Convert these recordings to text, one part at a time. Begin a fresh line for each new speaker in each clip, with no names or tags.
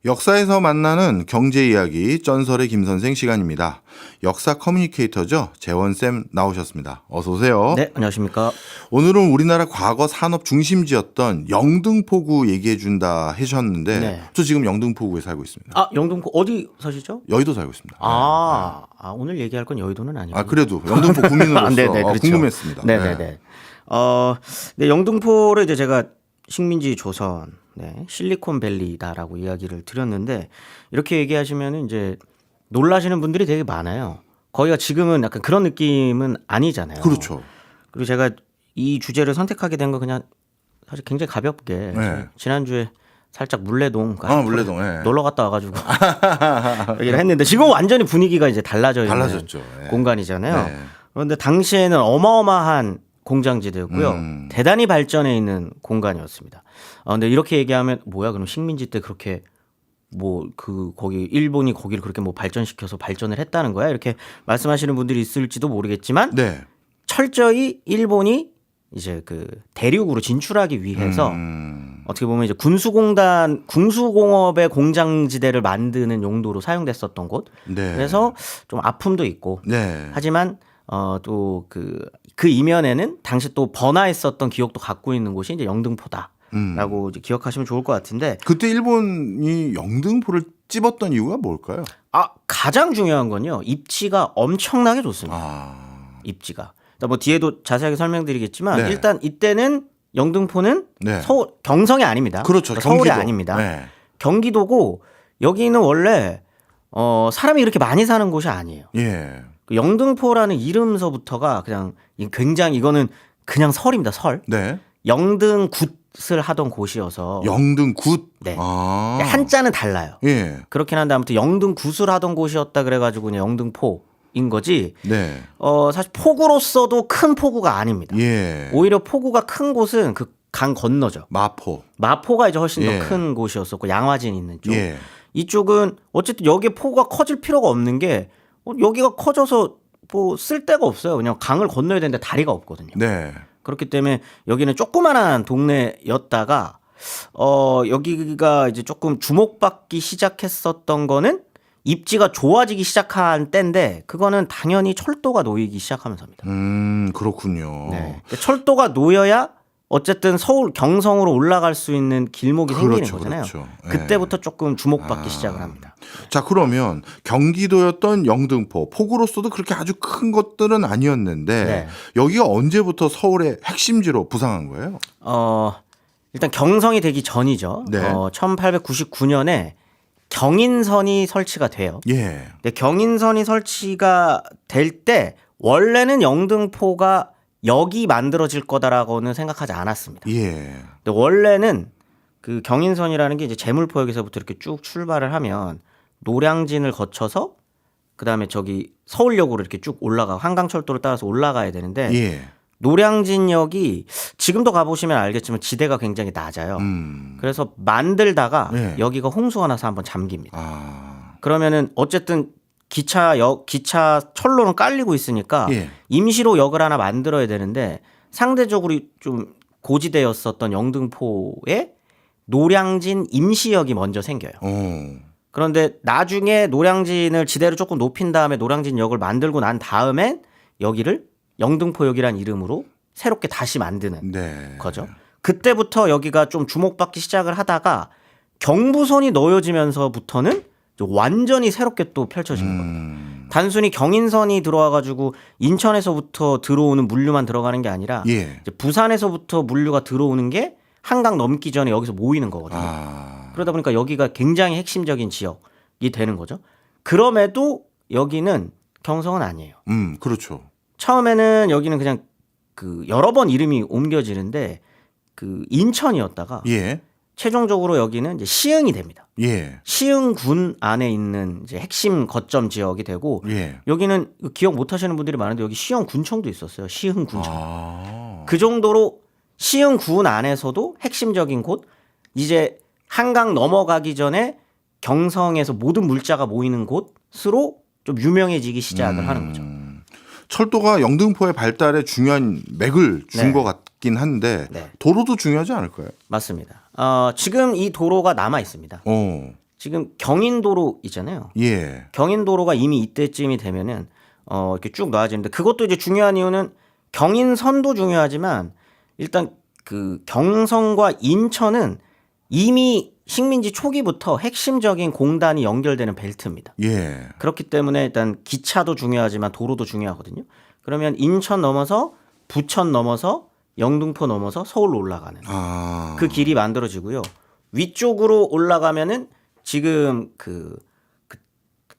역사에서 만나는 경제 이야기 쩐설의 김선생 시간입니다. 역사 커뮤니케이터죠. 재원쌤 나오셨습니다. 어서 오세요.
네, 안녕하십니까.
오늘은 우리나라 과거 산업 중심지였던 영등포구 얘기해 준다 하셨는데
네.
저 지금 영등포구에 살고 있습니다.
아, 영등포 어디 사시죠?
여의도 살고 있습니다.
오늘 얘기할 건 여의도는 아니고.
그래도 영등포 구민으로서
네네, 그렇죠.
궁금했습니다.
네네네. 네, 영등포를 이제 제가 식민지 조선, 실리콘밸리다라고 이야기를 드렸는데 이렇게 얘기하시면 이제 놀라시는 분들이 되게 많아요. 거기가 지금은 약간 그런 느낌은 아니잖아요.
그렇죠.
그리고 제가 이 주제를 선택하게 된 건 그냥 사실 굉장히 가볍게 지난주에 살짝 물레동
물레동
놀러 갔다 와가지고 얘기를 했는데 지금 완전히 분위기가 이제 달라져 있는
달라졌죠.
공간이잖아요.
네.
그런데 당시에는 어마어마한 공장지대였고요. 대단히 발전해 있는 공간이었습니다. 근데 이렇게 얘기하면 뭐야 그럼 식민지 때 그렇게 거기 일본이 거기를 그렇게 발전시켜서 발전을 했다는 거야? 이렇게 말씀하시는 분들이 있을지도 모르겠지만
네.
철저히 일본이 이제 그 대륙으로 진출하기 위해서 어떻게 보면 이제 군수공업의 공장지대를 만드는 용도로 사용됐었던 곳.
네.
그래서 좀 아픔도 있고.
네.
하지만 또 그 이면에는 당시 또 번화했었던 기억도 갖고 있는 곳이 이제 영등포다라고 이제 기억하시면 좋을 것 같은데.
그때 일본이 영등포를 찝었던 이유가 뭘까요?
가장 중요한 건요. 입지가 엄청나게 좋습니다. 입지가. 뒤에도 자세하게 설명드리겠지만
네.
일단 이때는 영등포는
네.
경성이 아닙니다.
그렇죠.
서울이
경기도.
아닙니다.
네.
경기도고 여기는 원래 사람이 이렇게 많이 사는 곳이 아니에요.
예.
영등포라는 이름서부터가 그냥 굉장히 이거는 그냥 설입니다. 설.
네.
영등굿을 하던 곳이어서
영등굿.
네. 한자는 달라요.
예.
그렇긴 한데 아무튼 영등굿을 하던 곳이었다 그래가지고 그냥 영등포인 거지.
네.
사실 포구로서도 큰 포구가 아닙니다.
예.
오히려 포구가 큰 곳은 그 강 건너죠. 마포가 이제 훨씬 더 큰 곳이었었고 양화진 있는 쪽.
예.
이쪽은 어쨌든 여기에 포구가 커질 필요가 없는 게 여기가 커져서 쓸 데가 없어요. 그냥 강을 건너야 되는데 다리가 없거든요.
네.
그렇기 때문에 여기는 조그만한 동네였다가 여기가 이제 조금 주목받기 시작했었던 거는 입지가 좋아지기 시작한 때인데 그거는 당연히 철도가 놓이기 시작하면서입니다.
그렇군요.
네. 철도가 놓여야 어쨌든 서울 경성으로 올라갈 수 있는 길목이 생기는 거잖아요.
그렇죠.
그때부터 조금 주목받기 시작을 합니다.
자, 그러면 경기도였던 영등포, 포구로서도 그렇게 아주 큰 것들은 아니었는데 여기가 언제부터 서울의 핵심지로 부상한 거예요?
일단 경성이 되기 전이죠.
네.
1899년에 경인선이 설치가 돼요.
예.
근데 경인선이 설치가 될 때 원래는 영등포가 역이 만들어질 거다라고는 생각하지 않았습니다.
예.
근데 원래는 그 경인선이라는 게 이제 제물포역에서부터 이렇게 쭉 출발을 하면 노량진을 거쳐서 그다음에 저기 서울역으로 이렇게 쭉 한강철도를 따라서 올라가야 되는데 노량진역이 지금도 가보시면 알겠지만 지대가 굉장히 낮아요. 그래서 만들다가 여기가 홍수가 나서 한번 잠깁니다. 그러면은 어쨌든 기차 철로는 깔리고 있으니까 임시로 역을 하나 만들어야 되는데 상대적으로 좀 고지대였었던 영등포에 노량진 임시역이 먼저 생겨요. 그런데 나중에 노량진을 지대로 조금 높인 다음에 노량진역을 만들고 난 다음에 여기를 영등포역이란 이름으로 새롭게 다시 만드는 거죠. 그때부터 여기가 좀 주목받기 시작을 하다가 경부선이 놓여지면서부터는 완전히 새롭게 또 펼쳐지는 겁니다. 단순히 경인선이 들어와가지고 인천에서부터 들어오는 물류만 들어가는 게 아니라 이제 부산에서부터 물류가 들어오는 게 한강 넘기 전에 여기서 모이는 거거든요. 그러다 보니까 여기가 굉장히 핵심적인 지역이 되는 거죠. 그럼에도 여기는 경성은 아니에요.
그렇죠.
처음에는 여기는 그냥 여러 번 이름이 옮겨지는데 인천이었다가 최종적으로 여기는 이제 시흥이 됩니다. 시흥군 안에 있는 이제 핵심 거점 지역이 되고 여기는 기억 못 하시는 분들이 많은데 여기 시흥군청도 있었어요. 시흥군청. 그 정도로 시흥군 안에서도 핵심적인 곳 이제 한강 넘어가기 전에 경성에서 모든 물자가 모이는 곳으로 좀 유명해지기 시작을 하는 거죠.
철도가 영등포의 발달에 중요한 맥을 준 것 같긴 한데 도로도 중요하지 않을까요?
맞습니다. 지금 이 도로가 남아 있습니다. 지금 경인도로 있잖아요.
예.
경인도로가 이미 이때쯤이 되면은 이렇게 쭉 놔지는데 그것도 이제 중요한 이유는 경인선도 중요하지만 일단 그 경성과 인천은 이미 식민지 초기부터 핵심적인 공단이 연결되는 벨트입니다.
예.
그렇기 때문에 일단 기차도 중요하지만 도로도 중요하거든요. 그러면 인천 넘어서 부천 넘어서 영등포 넘어서 서울로 올라가는 그 길이 만들어지고요. 위쪽으로 올라가면은 지금 그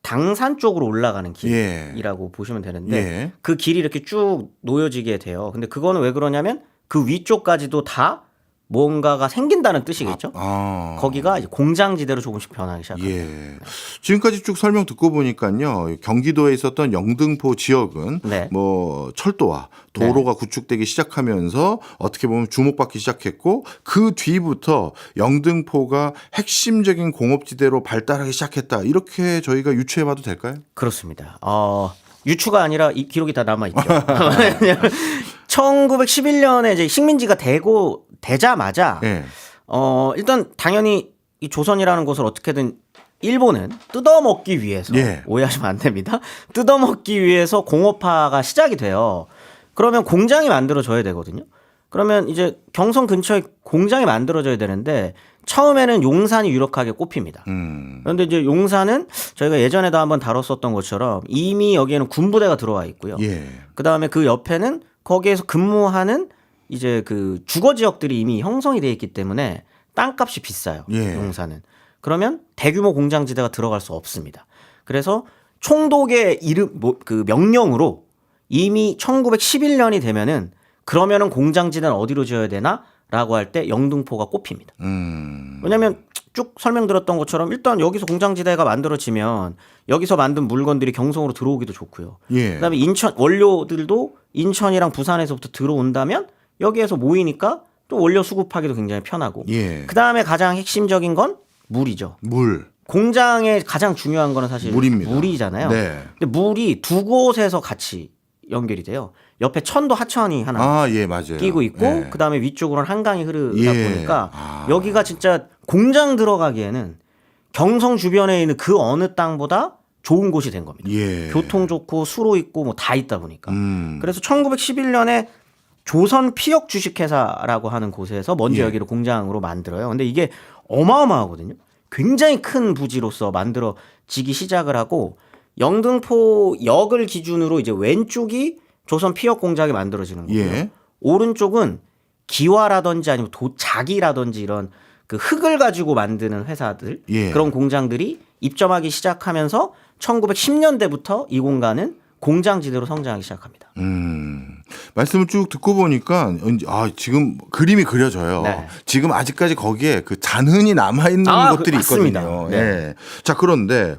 당산 쪽으로 올라가는 길이라고 보시면 되는데 그 길이 이렇게 쭉 놓여지게 돼요. 근데 그거는 왜 그러냐면 그 위쪽까지도 다 뭔가가 생긴다는 뜻이겠죠. 거기가 이제 공장지대로 조금씩 변하기 시작합니다.
예. 지금까지 쭉 설명 듣고 보니까요. 경기도에 있었던 영등포 지역은 뭐 철도와 도로가 구축되기 시작하면서 어떻게 보면 주목받기 시작했고 그 뒤부터 영등포가 핵심적인 공업지대로 발달하기 시작했다. 이렇게 저희가 유추해봐도 될까요?
그렇습니다. 유추가 아니라 이 기록이 다 남아있죠. 1911년에 이제 식민지가 되자마자 일단 당연히 이 조선이라는 곳을 어떻게든 일본은 뜯어먹기 위해서 오해하시면 안 됩니다. 뜯어먹기 위해서 공업화가 시작이 돼요. 그러면 공장이 만들어져야 되거든요. 그러면 이제 경성 근처에 공장이 만들어져야 되는데 처음에는 용산이 유력하게 꼽힙니다. 그런데 이제 용산은 저희가 예전에도 한번 다뤘었던 것처럼 이미 여기에는 군부대가 들어와 있고요. 그다음에 그 옆에는 거기에서 근무하는 이제 그 주거 지역들이 이미 형성이 되어 있기 때문에 땅값이 비싸요. 용산은. 그러면 대규모 공장지대가 들어갈 수 없습니다. 그래서 총독의 그 명령으로 이미 1911년이 되면은 그러면은 공장지대는 어디로 지어야 되나라고 할 때 영등포가 꼽힙니다. 왜냐하면 쭉 설명드렸던 것처럼 일단 여기서 공장지대가 만들어지면 여기서 만든 물건들이 경성으로 들어오기도 좋고요. 그다음에 인천 원료들도 인천이랑 부산에서부터 들어온다면 여기에서 모이니까 또 원료 수급하기도 굉장히 편하고. 그다음에 가장 핵심적인 건 물이죠. 물. 공장에 가장 중요한 거는 사실 물이잖아요. 근데 물이 두 곳에서 같이 연결이 돼요. 옆에 천도 하천이 하나 끼고 있고 그다음에 위쪽으로는 한강이 흐르다 보니까 여기가 진짜 공장 들어가기에는 경성 주변에 있는 그 어느 땅보다 좋은 곳이 된 겁니다. 교통 좋고 수로 있고 뭐 다 있다 보니까. 그래서 1911년에 조선 피역 주식회사라고 하는 곳에서 먼저 여기를 공장으로 만들어요. 근데 이게 어마어마하거든요. 굉장히 큰 부지로서 만들어지기 시작을 하고 영등포 역을 기준으로 이제 왼쪽이 조선 피역 공장이 만들어지는 거고요. 오른쪽은 기와라든지 아니면 도자기라든지 이런 그 흙을 가지고 만드는 회사들 그런 공장들이 입점하기 시작하면서 1910년대부터 이 공간은 공장지대로 성장하기 시작합니다.
말씀을 쭉 듣고 보니까 지금 그림이 그려져요. 지금 아직까지 거기에 그 잔흔이 남아있는 것들이 있거든요. 자, 그런데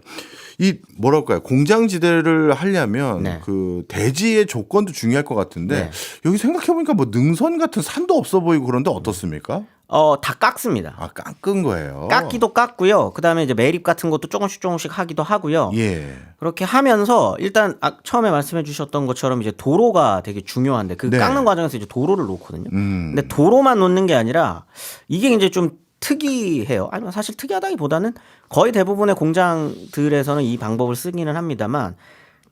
이 뭐랄까요 공장지대를 하려면 그 대지의 조건도 중요할 것 같은데 여기 생각해보니까 뭐 능선 같은 산도 없어 보이고 그런데 어떻습니까?
다 깎습니다.
깎은 거예요.
깎기도 깎고요. 그다음에 이제 매립 같은 것도 조금씩 하기도 하고요. 그렇게 하면서 일단 처음에 말씀해 주셨던 것처럼 이제 도로가 되게 중요한데 그 깎는 과정에서 이제 도로를 놓거든요. 근데 도로만 놓는 게 아니라 이게 이제 좀 특이해요. 아니면 사실 특이하다기보다는 거의 대부분의 공장들에서는 이 방법을 쓰기는 합니다만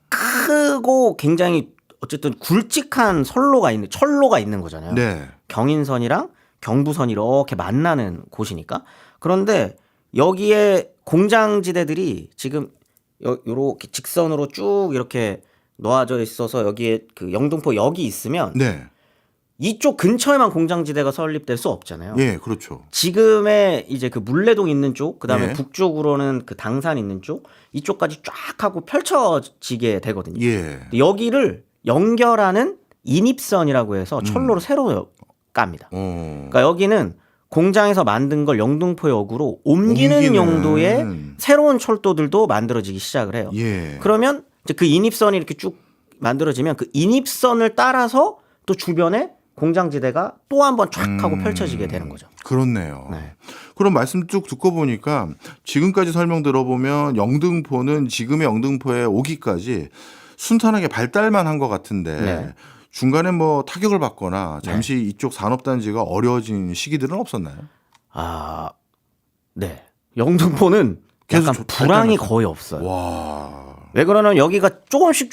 크고 굉장히 어쨌든 굵직한 철로가 있는 거잖아요. 경인선이랑 경부선이 이렇게 만나는 곳이니까. 그런데 여기에 공장지대들이 지금 요렇게 직선으로 쭉 이렇게 놓아져 있어서 여기에 그 영등포 역이 있으면 이쪽 근처에만 공장지대가 설립될 수 없잖아요.
그렇죠.
지금의 이제 그 물레동 있는 쪽, 그다음에 북쪽으로는 그 당산 있는 쪽, 이쪽까지 쫙 하고 펼쳐지게 되거든요. 여기를 연결하는 인입선이라고 해서 철로를 새로 깝니다. 그러니까 여기는 공장에서 만든 걸 영등포역으로 옮기는 용도의 새로운 철도들도 만들어지기 시작을 해요. 그러면 이제 그 인입선이 이렇게 쭉 만들어지면 그 인입선을 따라서 또 주변에 공장지대가 또 한 번 쫙 하고 펼쳐지게 되는 거죠.
그렇네요. 그럼 말씀 쭉 듣고 보니까 지금까지 설명 들어보면 영등포는 지금의 영등포에 오기까지 순탄하게 발달만 한 것 같은데 중간에 뭐 타격을 받거나 잠시 이쪽 산업단지가 어려워진 시기들은 없었나요?
영등포는
계속
약간 불황이 거의 없어요.
와.
왜 그러냐면 여기가 조금씩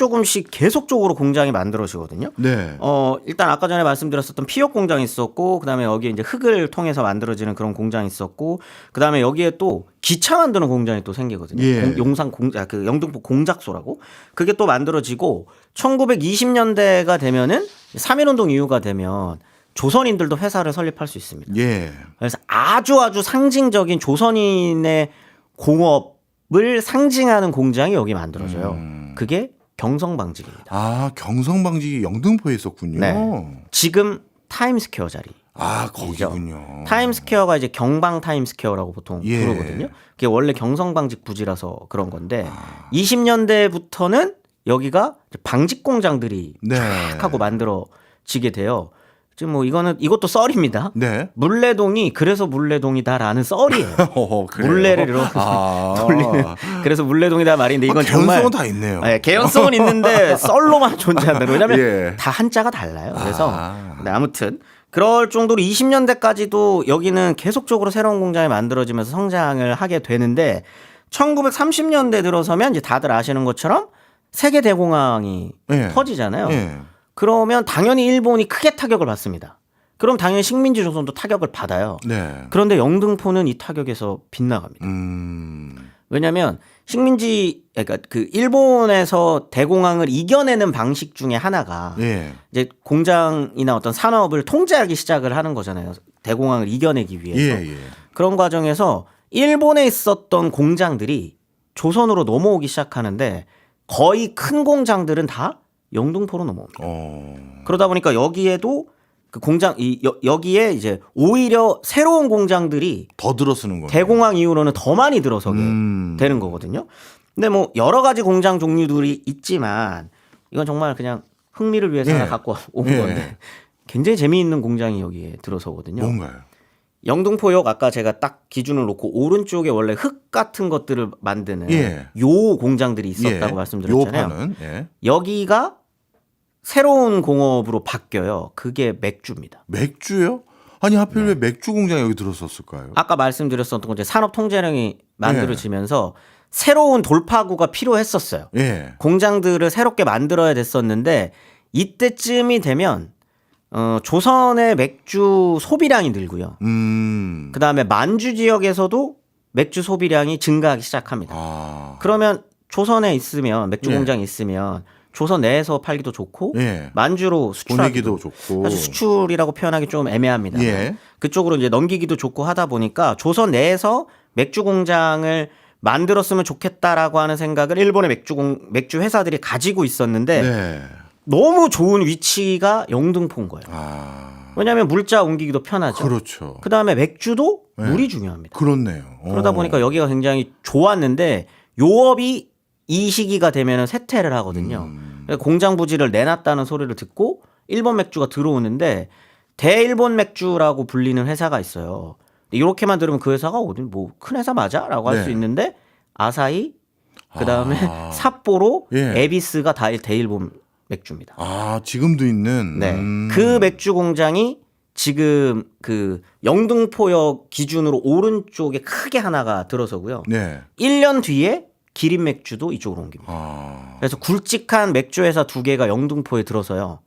계속적으로 공장이 만들어지거든요.
네.
일단 아까 전에 말씀드렸었던 피혁 공장이 있었고, 그다음에 여기에 이제 흙을 통해서 만들어지는 그런 공장이 있었고, 그다음에 여기에 또 기차 만드는 공장이 또 생기거든요.
예.
용산 그 영등포 공작소라고. 그게 또 만들어지고 1920년대가 되면은 3.1운동 이후가 되면 조선인들도 회사를 설립할 수 있습니다.
예.
그래서 아주 상징적인 조선인의 공업을 상징하는 공장이 여기 만들어져요. 그게 경성방직입니다.
아, 경성방직이 영등포에 있었군요.
네. 지금 타임스퀘어 자리.
아, 거기군요.
타임스퀘어가 이제 경방 타임스퀘어라고 보통
예.
부르거든요. 그게 원래 경성방직 부지라서 그런 건데 20년대부터는 여기가 방직 공장들이
네.
쫙 하고 만들어지게 돼요. 지금 뭐 이것도 썰입니다.
네.
물레동이 그래서 물레동이다라는 썰이에요.
그래요?
물레를 이렇게 돌리는 그래서 물레동이다 말인데 이건 정말
개연성은 다 있네요.
네, 개연성은 있는데 썰로만 존재한다. 왜냐하면
예.
다 한자가 달라요. 그래서 네, 아무튼 그럴 정도로 20년대까지도 여기는 계속적으로 새로운 공장이 만들어지면서 성장을 하게 되는데 1930년대 들어서면 이제 다들 아시는 것처럼 세계 대공황이
예.
터지잖아요.
예.
그러면 당연히 일본이 크게 타격을 받습니다. 그럼 당연히 식민지 조선도 타격을 받아요.
네.
그런데 영등포는 이 타격에서 빗나갑니다. 왜냐하면 그러니까 그 일본에서 대공황을 이겨내는 방식 중에 하나가
예.
이제 공장이나 어떤 산업을 통제하기 시작을 하는 거잖아요. 대공황을 이겨내기 위해서.
예, 예.
그런 과정에서 일본에 있었던 공장들이 조선으로 넘어오기 시작하는데 거의 큰 공장들은 다 영등포로 넘어옵니다. 그러다 보니까 여기에도 그 공장 여기에 이제 오히려 새로운 공장들이
더 들어서는 거예요.
대공황 이후로는 더 많이 들어서게 되는 거거든요. 근데 뭐 여러 가지 공장 종류들이 있지만 이건 정말 그냥 흥미를 위해서 하나 갖고 온 건데 굉장히 재미있는 공장이 여기에 들어서거든요.
뭔가요?
영등포역 아까 제가 딱 기준을 놓고 오른쪽에 원래 흙 같은 것들을 만드는 요 공장들이 있었다고 말씀드렸잖아요.
요파는, 예.
여기가 새로운 공업으로 바뀌어요. 그게 맥주입니다.
맥주요? 아니 하필 왜 맥주 공장이 여기 들어섰을까요?
아까 말씀드렸었던 건 이제 산업통제령이 만들어지면서 새로운 돌파구가 필요했었어요.
예.
공장들을 새롭게 만들어야 됐었는데 이때쯤이 되면 조선의 맥주 소비량이 늘고요. 그다음에 만주 지역에서도 맥주 소비량이 증가하기 시작합니다. 그러면 조선에 있으면 맥주 공장이 있으면 조선 내에서 팔기도 좋고 만주로 수출하기도
좋고
사실 수출이라고 표현하기 좀 애매합니다. 그쪽으로 이제 넘기기도 좋고 하다 보니까 조선 내에서 맥주 공장을 만들었으면 좋겠다라고 하는 생각을 일본의 맥주 회사들이 가지고 있었는데 너무 좋은 위치가 영등포인 거예요. 왜냐하면 물자 옮기기도 편하죠.
그렇죠.
그다음에 맥주도 물이 중요합니다.
그렇네요.
그러다 보니까 여기가 굉장히 좋았는데 요업이 이 시기가 되면 쇠퇴를 하거든요. 공장 부지를 내놨다는 소리를 듣고 일본 맥주가 들어오는데 대일본 맥주라고 불리는 회사가 있어요. 이렇게만 들으면 그 회사가 어디 뭐 큰 회사 맞아라고 할 수 있는데 아사히 그다음에 삿포로 에비스가 다 대일본 맥주입니다.
아, 지금도 있는.
네. 그 맥주 공장이 지금 그 영등포역 기준으로 오른쪽에 크게 하나가 들어서고요. 1년 뒤에 기린 맥주도 이쪽으로 옮깁니다. 그래서 굵직한 맥주 회사 두 개가 영등포에 들어서요.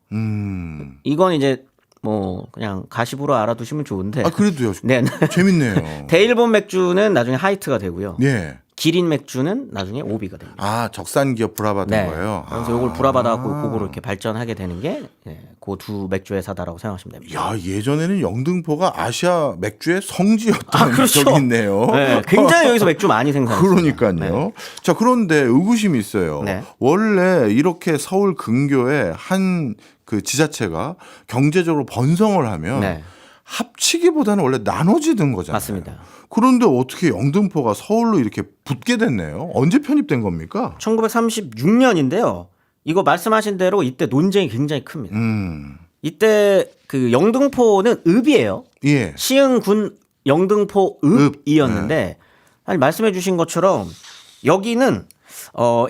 이건 이제 뭐 그냥 가십으로 알아두시면 좋은데.
아, 그래도요.
네.
재밌네요.
대일본 맥주는 나중에 하이트가 되고요. 기린 맥주는 나중에 오비가 됩니다.
아, 적산 기업 불화받은 거예요.
그래서 이걸 불화받아갖고 그거를 이렇게 발전하게 되는 게 그 두 맥주 회사다라고 생각하시면 됩니다.
야, 예전에는 영등포가 아시아 맥주의 성지였던
그렇죠.
적이 있네요.
네, 굉장히 여기서 맥주 많이 생산했어요.
그러니까요. 자, 그런데 의구심이 있어요. 원래 이렇게 서울 근교에 한 그 지자체가 경제적으로 번성을 하면 합치기보다는 원래 나눠지던 거잖아요.
맞습니다.
그런데 어떻게 영등포가 서울로 이렇게 붙게 됐네요. 언제 편입된 겁니까?
1936년인데요. 이거 말씀하신 대로 이때 논쟁이 굉장히 큽니다. 이때 그 영등포는 읍이에요. 시흥군 영등포 읍이었는데 아니 말씀해 주신 것처럼 여기는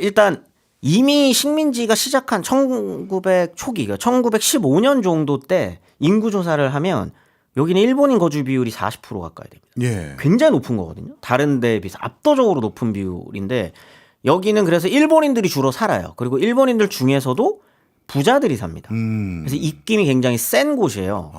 일단 이미 식민지가 시작한 1900 초기, 1915년 정도 때 인구 조사를 하면 여기는 일본인 거주 비율이 40% 가까이 됩니다.
예.
굉장히 높은 거거든요. 다른 데에 비해서 압도적으로 높은 비율인데 여기는 그래서 일본인들이 주로 살아요. 그리고 일본인들 중에서도 부자들이 삽니다. 그래서 입김이 굉장히 센 곳이에요.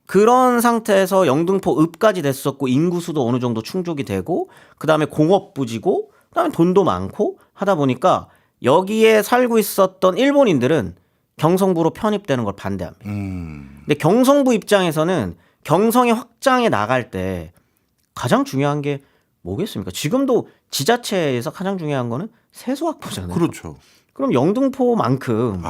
그런 상태에서 영등포 읍까지 됐었고 인구 수도 어느 정도 충족이 되고 그다음에 공업 부지고 그다음에 돈도 많고 하다 보니까 여기에 살고 있었던 일본인들은 경성부로 편입되는 걸 반대합니다. 근데 경성부 입장에서는 경성의 확장에 나갈 때 가장 중요한 게 뭐겠습니까? 지금도 지자체에서 가장 중요한 거는 세수 확보잖아요.
그렇죠.
그럼 영등포만큼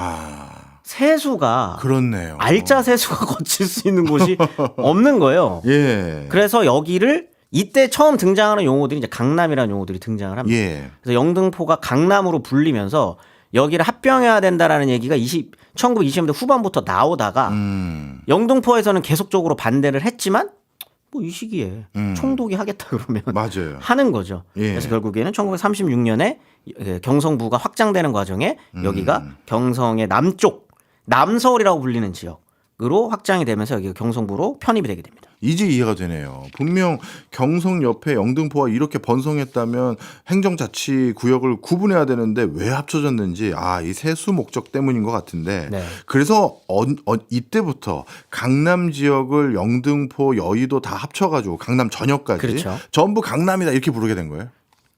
세수가
그렇네요.
알짜 세수가 거칠 수 있는 곳이 없는 거예요.
예.
그래서 여기를 이때 처음 등장하는 용어들이 이제 강남이라는 용어들이 등장을 합니다.
예.
그래서 영등포가 강남으로 불리면서 여기를 합병해야 된다라는 얘기가 1920년대 후반부터 나오다가 영등포에서는 계속적으로 반대를 했지만 뭐 이 시기에 총독이 하겠다 그러면
맞아요.
하는 거죠.
예.
그래서 결국에는 1936년에 경성부가 확장되는 과정에 여기가 경성의 남쪽 남서울이라고 불리는 지역으로 확장이 되면서 여기가 경성부로 편입이 되게 됩니다.
이제 이해가 되네요. 분명 경성 옆에 영등포가 이렇게 번성했다면 행정자치 구역을 구분해야 되는데 왜 합쳐졌는지 이 세수 목적 때문인 것 같은데
네.
그래서 이때부터 강남 지역을 영등포, 여의도 다 합쳐가지고 강남 전역까지
그렇죠.
전부 강남이다 이렇게 부르게 된 거예요?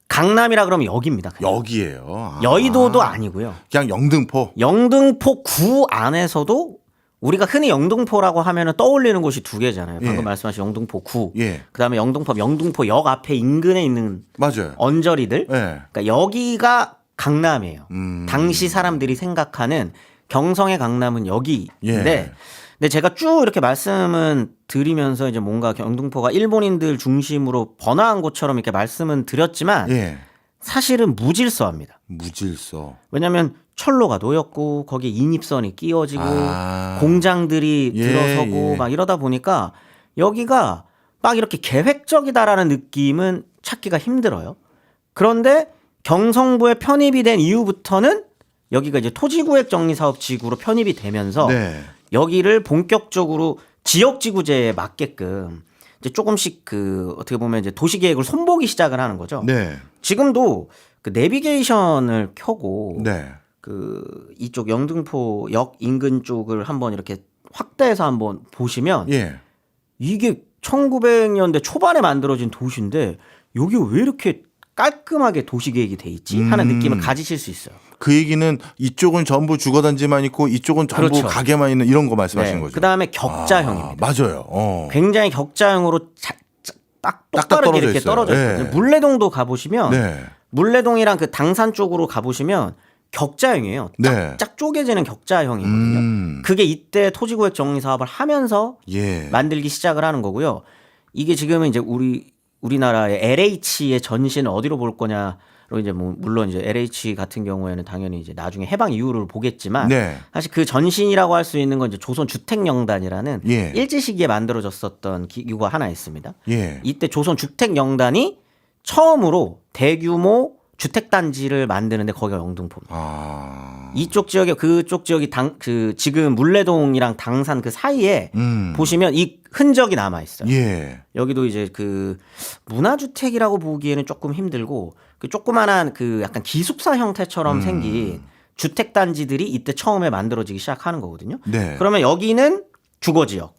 강남이라 그러면 여기입니다. 그냥.
여기예요.
여의도도 아니고요.
그냥 영등포.
영등포 구 안에서도 우리가 흔히 영등포라고 하면 떠올리는 곳이 두 개잖아요. 방금
예.
말씀하신 영등포 구.
예.
그다음에 영등포역 앞에 인근에 있는
맞아요.
언저리들.
예.
그러니까 여기가 강남이에요. 당시 사람들이 생각하는 경성의 강남은 여기인데
예.
근데 제가 쭉 이렇게 말씀은 드리면서 이제 뭔가 영등포가 일본인들 중심으로 번화한 곳처럼 이렇게 말씀은 드렸지만
예.
사실은 무질서합니다.
무질서.
왜냐하면 철로가 놓였고 거기에 인입선이 끼워지고 공장들이
예,
들어서고
예.
막 이러다 보니까 여기가 막 이렇게 계획적이다라는 느낌은 찾기가 힘들어요. 그런데 경성부에 편입이 된 이후부터는 여기가 이제 토지구획정리사업지구로 편입이 되면서
네.
여기를 본격적으로 지역지구제에 맞게끔 이제 조금씩 어떻게 보면 이제 도시계획을 손보기 시작을 하는 거죠.
네.
지금도 그 내비게이션을 켜고
네.
이쪽 영등포역 인근 쪽을 한번 이렇게 확대해서 한번 보시면
예.
이게 1900년대 초반에 만들어진 도시인데 여기 왜 이렇게 깔끔하게 도시계획이 돼 있지 하는 느낌을 가지실 수 있어요.
그 얘기는 이쪽은 전부 주거단지만 있고 이쪽은 전부
그렇죠.
가게만 있는 이런 거 말씀하시는 거죠.
그다음에 격자형입니다.
맞아요.
굉장히 격자형으로 딱 똑바르게
떨어져
이렇게
있어요.
떨어져 있거든요.
네.
물레동도 가보시면
네.
물레동이랑 그 당산 쪽으로 가보시면 격자형이에요.
네.
쫙 쪼개지는 격자형이거든요. 그게 이때 토지구획 정리 사업을 하면서
예.
만들기 시작을 하는 거고요. 이게 지금은 이제 우리나라의 LH의 전신을 어디로 볼 거냐로 이제 뭐 물론 이제 LH 같은 경우에는 당연히 이제 나중에 해방 이후를 보겠지만
네.
사실 그 전신이라고 할 수 있는 건 이제 조선주택영단이라는
예.
일제 시기에 만들어졌었던 기구가 하나 있습니다.
예.
이때 조선주택영단이 처음으로 대규모 주택단지를 만드는데 거기가 영등포입니다. 이쪽 지역에 그쪽 지역이 지금 물레동이랑 당산 그 사이에 보시면 이 흔적이 남아 있어요.
예.
여기도 이제 문화주택이라고 보기에는 조금 힘들고 그 조그만한 약간 기숙사 형태처럼 생긴 주택단지들이 이때 처음에 만들어지기 시작하는 거거든요.
네.
그러면 여기는 주거지역.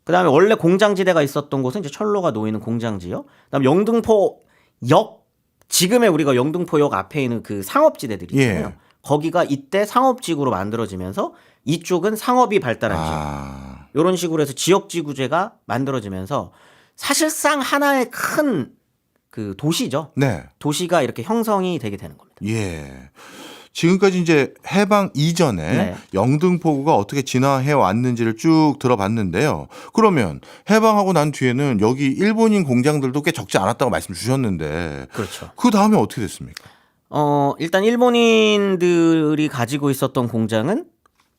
그다음에 원래 공장지대가 있었던 곳은 이제 철로가 놓이는 공장지역. 그다음에 영등포역 지금의 우리가 영등포역 앞에 있는 그 상업지대들이 있잖아요.
예.
거기가 이때 상업지구로 만들어지면서 이쪽은 상업이 발달한 지역. 이런 식으로 해서 지역지구제가 만들어지면서 사실상 하나의 큰 도시죠.
네.
도시가 이렇게 형성이 되게 되는 겁니다.
예. 지금까지 이제 해방 이전에
네.
영등포구가 어떻게 진화해 왔는지를 쭉 들어봤는데요. 그러면 해방하고 난 뒤에는 여기 일본인 공장들도 꽤 적지 않았다고 말씀 주셨는데
그렇죠.
그 다음에 어떻게 됐습니까?
일단 일본인들이 가지고 있었던 공장은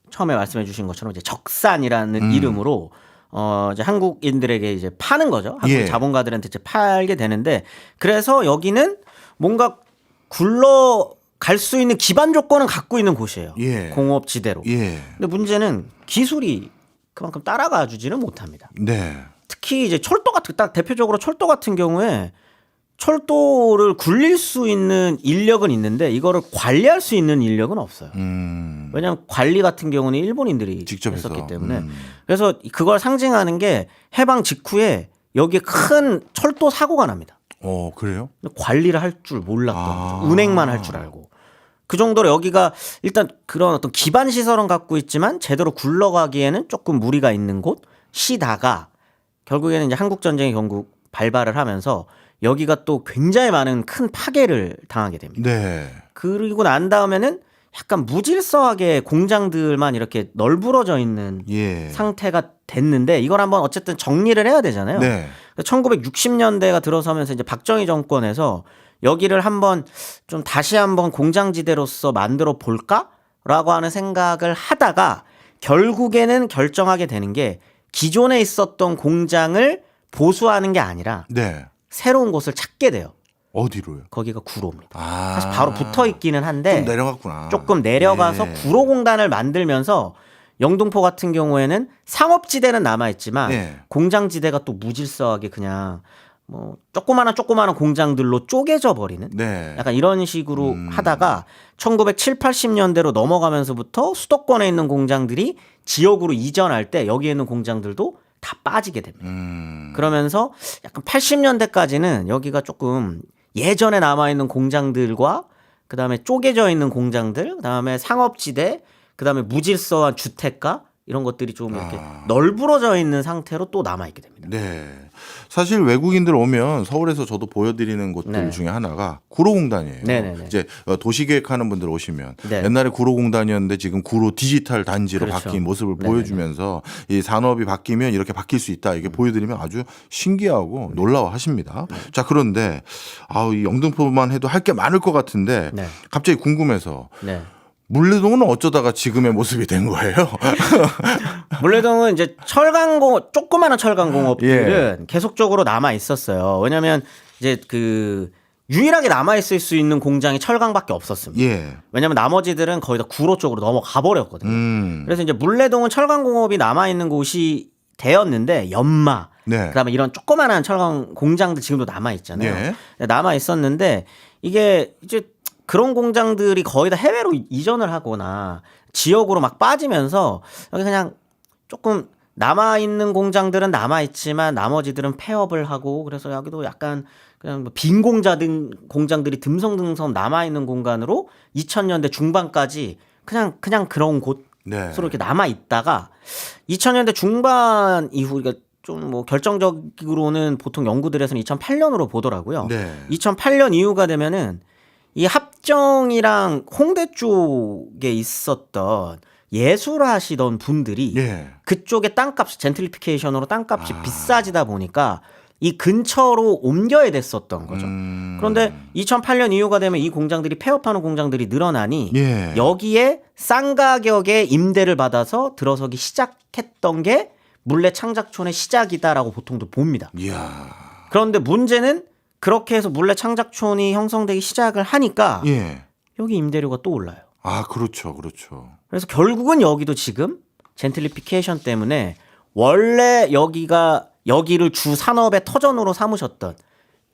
처음에 말씀해 주신 것처럼 이제 적산이라는 이름으로 이제 한국인들에게 이제 파는 거죠. 한국
예.
자본가들한테 이제 팔게 되는데 그래서 여기는 뭔가 갈 수 있는 기반 조건은 갖고 있는 곳이에요.
예.
공업지대로.
예.
근데 문제는 기술이 그만큼 따라가 주지는 못합니다.
네.
특히 이제 철도 같은 딱 대표적으로 철도 같은 경우에 철도를 굴릴 수 있는 인력은 있는데 이거를 관리할 수 있는 인력은 없어요. 왜냐하면 관리 같은 경우는 일본인들이
직접
했었기
해서.
때문에 그래서 그걸 상징하는 게 해방 직후에 여기에 큰 철도 사고가 납니다.
그래요?
근데 관리를 할 줄 몰랐던 거죠. 운행만 할 줄 알고. 그 정도로 여기가 일단 그런 어떤 기반 시설은 갖고 있지만 제대로 굴러가기에는 조금 무리가 있는 곳이다가 결국에는 이제 한국 전쟁이 결국 발발을 하면서 여기가 또 굉장히 많은 큰 파괴를 당하게 됩니다.
네.
그리고 난 다음에는 약간 무질서하게 공장들만 이렇게 널브러져 있는
예.
상태가 됐는데 이걸 한번 어쨌든 정리를 해야 되잖아요.
네.
1960년대가 들어서면서 이제 박정희 정권에서 여기를 한번 좀 다시 한번 공장지대로서 만들어 볼까라고 하는 생각을 하다가 결국에는 결정하게 되는 게 기존에 있었던 공장을 보수하는 게 아니라
네.
새로운 곳을 찾게 돼요.
어디로요?
거기가 구로입니다.
아.
사실 바로 붙어 있기는 한데
좀 내려갔구나.
조금 내려가서
예.
구로공단을 만들면서 영등포 같은 경우에는 상업지대는 남아있지만
예.
공장지대가 또 무질서하게 그냥 뭐 조그마한 공장들로 쪼개져 버리는
네.
약간 이런 식으로 하다가 1970, 80년대로 넘어가면서부터 수도권에 있는 공장들이 지역으로 이전할 때 여기에 있는 공장들도 다 빠지게 됩니다. 그러면서 약간 80년대까지는 여기가 조금 예전에 남아있는 공장들과 그다음에 쪼개져 있는 공장들, 그다음에 상업지대, 그다음에 무질서한 주택가 이런 것들이 좀 이렇게 널브러져 있는 상태로 또 남아있게 됩니다.
네. 사실 외국인들 오면 서울에서 저도 보여드리는 곳들
네.
중에 하나가 구로공단이에요.
네네네.
이제 도시계획하는 분들 오시면
네.
옛날에 구로공단이었는데 지금 구로 디지털 단지로
그렇죠.
바뀐 모습을
네네네.
보여주면서 이 산업이 바뀌면 이렇게 바뀔 수 있다. 이게 보여드리면 아주 신기하고 놀라워하십니다. 자, 그런데 이 영등포만 해도 할 게 많을 것 같은데
네.
갑자기 궁금해서
네.
물레동은 어쩌다가 지금의 모습이 된 거예요?
물레동은 이제 조그마한 철강공업들은
예.
계속적으로 남아 있었어요. 왜냐하면 이제 그 유일하게 남아 있을 수 있는 공장이 철강밖에 없었습니다.
예.
왜냐하면 나머지들은 거의 다 구로 쪽으로 넘어가 버렸거든요. 그래서 이제 물레동은 철강공업이 남아 있는 곳이 되었는데 연마,
네.
그다음에 이런 조그마한 철강 공장들 지금도 남아 있잖아요.
예.
남아 있었는데 이게 이제 그런 공장들이 거의 다 해외로 이전을 하거나 지역으로 막 빠지면서 여기 그냥 조금 남아있는 공장들은 남아있지만 나머지들은 폐업을 하고 그래서 여기도 약간 그냥 뭐 빈 공장들이 듬성듬성 남아있는 공간으로 2000년대 중반까지 그냥 그런 곳으로
네.
이렇게 남아있다가 2000년대 중반 이후 그러니까 좀 뭐 결정적으로는 보통 연구들에서는 2008년으로 보더라고요.
네.
2008년 이후가 되면은 이 합정이랑 홍대 쪽에 있었던 예술하시던 분들이
예.
그쪽에 땅값이 젠트리피케이션으로 땅값이 비싸지다 보니까 이 근처로 옮겨야 됐었던 거죠. 그런데 2008년 이후가 되면 이 공장들이 폐업하는 공장들이 늘어나니
예.
여기에 싼 가격에 임대를 받아서 들어서기 시작했던 게 물레 창작촌의 시작이다라고 보통도 봅니다.
이야.
그런데 문제는 그렇게 해서 물레 창작촌이 형성되기 시작을 하니까
예.
여기 임대료가 또 올라요.
그렇죠. 그렇죠.
그래서 결국은 여기도 지금 젠틀리피케이션 때문에 원래 여기를 주 산업의 터전으로 삼으셨던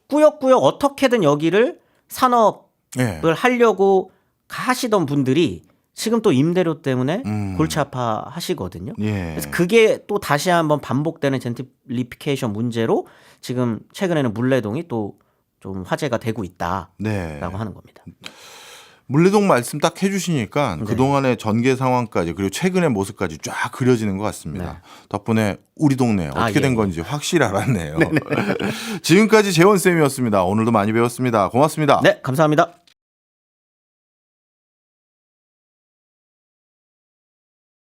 꾸역꾸역 어떻게든 여기를 산업을
예.
하려고 하시던 분들이 지금 또 임대료 때문에 골치 아파 하시거든요.
예.
그래서 그게 또 다시 한번 반복되는 젠트리피케이션 문제로 지금 최근에는 물레동이 또 좀 화제가 되고 있다라고
네.
하는 겁니다.
물레동 말씀 딱 해주시니까
네.
그동안의 전개 상황까지 그리고 최근의 모습까지 쫙 그려지는 것 같습니다.
네.
덕분에 우리 동네 어떻게
예,
된 건지 확실히 알았네요. 지금까지 재원쌤이었습니다. 오늘도 많이 배웠습니다. 고맙습니다.
네, 감사합니다.